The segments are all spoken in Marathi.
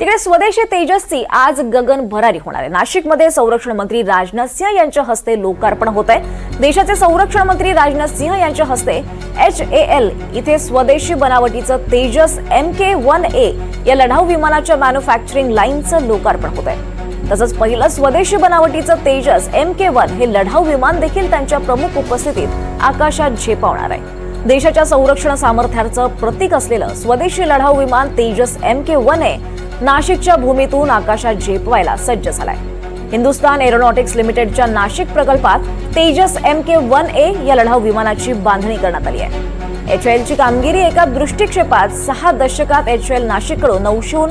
तिकडे स्वदेशी तेजसची आज गगन भरारी होणार आहे। नाशिकमध्ये संरक्षण मंत्री राजनाथ सिंह यांच्या हस्ते लोकार्पण होत आहे। देशाचे संरक्षण मंत्री राजनाथ सिंह यांच्या हस्ते HAL इथे स्वदेशी बनावटीचं तेजस MK1A या लढाऊ विमानाच्या मॅन्युफॅक्चरिंग लाईनचं लोकार्पण होत आहे। तसंच पहिलं स्वदेशी बनावटीचं तेजस MK1 हे लढाऊ विमान देखील त्यांच्या प्रमुख उपस्थितीत आकाशात झेपावणार आहे। देशाच्या संरक्षण सामर्थ्याचं प्रतीक असलेलं स्वदेशी लढाऊ विमान तेजस MK1A नाशिकच्या भूमीतून आकाशात झेपवायला सज्ज झालाय। हिंदुस्तान एरोनॉटिक्स लिमिटेडच्या नाशिक प्रकल्पात तेजस MK1A या लढाऊ विमानाची बांधणी करण्यात आली आहे। HALची कामगिरी एका दृष्टिक्षेपात 6 दशकात HAL नाशिककडून 900हून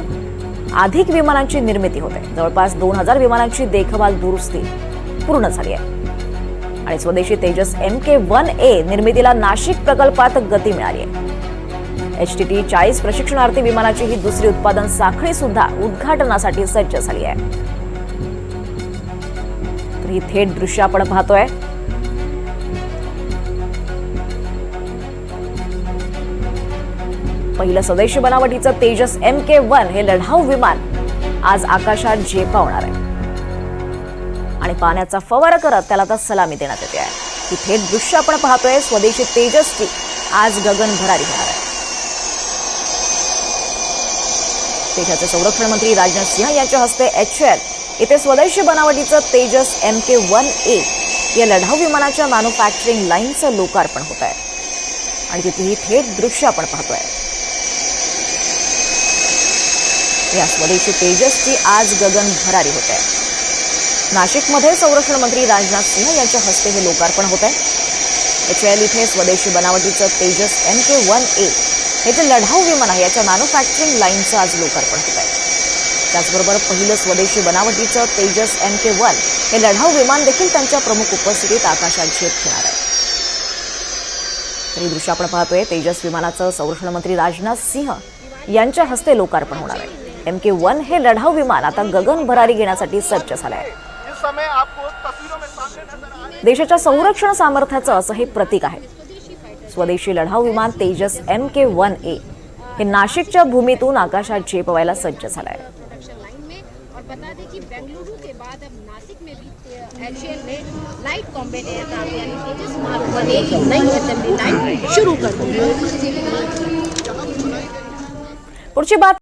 अधिक विमानांची निर्मिती होते। जवळपास 2000 विमानांची देखभाल दुरुस्ती पूर्ण झाली आहे आणि स्वदेशी तेजस MK1A निर्मितीला नाशिक प्रकल्पात गती मिळाली आहे। HTT 40 प्रशिक्षणार्थी विमानाची ही दुसरी उत्पादन साखळी सुद्धा उद्घाटनासाठी सज्ज झाली आहे। तर ही थेट दृश्य आपण पाहतोय। पहिलं स्वदेशी बनावटीचं तेजस MK1 हे लढाऊ विमान आज आकाशात झेपावणार आहे आणि पाण्याचा फवारा करत त्याला आता सलामी देण्यात येते आहे। ही थेट दृश्य आपण पाहतोय। स्वदेशी तेजसची आज गगन भरारी होणार आहे। देशाचे संरक्षण मंत्री राजनाथ सिंह यांच्या हस्ते HAL इथे स्वदेशी बनावटीचं तेजस MK1A या लढाऊ विमानाच्या मॅन्युफॅक्चरिंग लाईनचं लोकार्पण होत आहे आणि तिथे ही थेट दृश्य आपण पाहतोय। या स्वदेशी तेजसची आज गगन भरारी होत आहे। नाशिकमध्ये संरक्षण मंत्री राजनाथ सिंह यांच्या हस्ते हे लोकार्पण होत आहे। HAL इथे स्वदेशी बनावटीचं तेजस MK1A हे जे लढाऊ विमान आहे याच्या मॅन्युफॅक्चरिंग लाईनचं आज लोकार्पण होत आहे। त्याचबरोबर पहिलं स्वदेशी बनावटीचं तेजस MK1 हे लढाऊ विमान देखील त्यांच्या प्रमुख उपस्थितीत आकाशात झेप घेणार आहे। तरी दृश्य आपण पाहतोय। तेजस विमानाचं संरक्षण मंत्री राजनाथ सिंह यांच्या हस्ते लोकार्पण होणार आहे। MK1 हे लढाऊ विमान आता गगन भरारी घेण्यासाठी सज्ज झालं आहे। देशाच्या संरक्षण सामर्थ्याचं असं हे प्रतीक आहे। स्वदेशी लढाऊ विमान तेजस MK1A हे नाशिकच्या भूमीतून आकाशात झेपवायला सज्ज झालं आहे। और बता दें कि बेंगलुरु के बाद अब नासिक में भी HAL ने लाइट कॉम्बैट एयरक्राफ्ट यानी तेजस मार्क 1A की नई असेंबली लाइन शुरू कर दी है। पुढची बात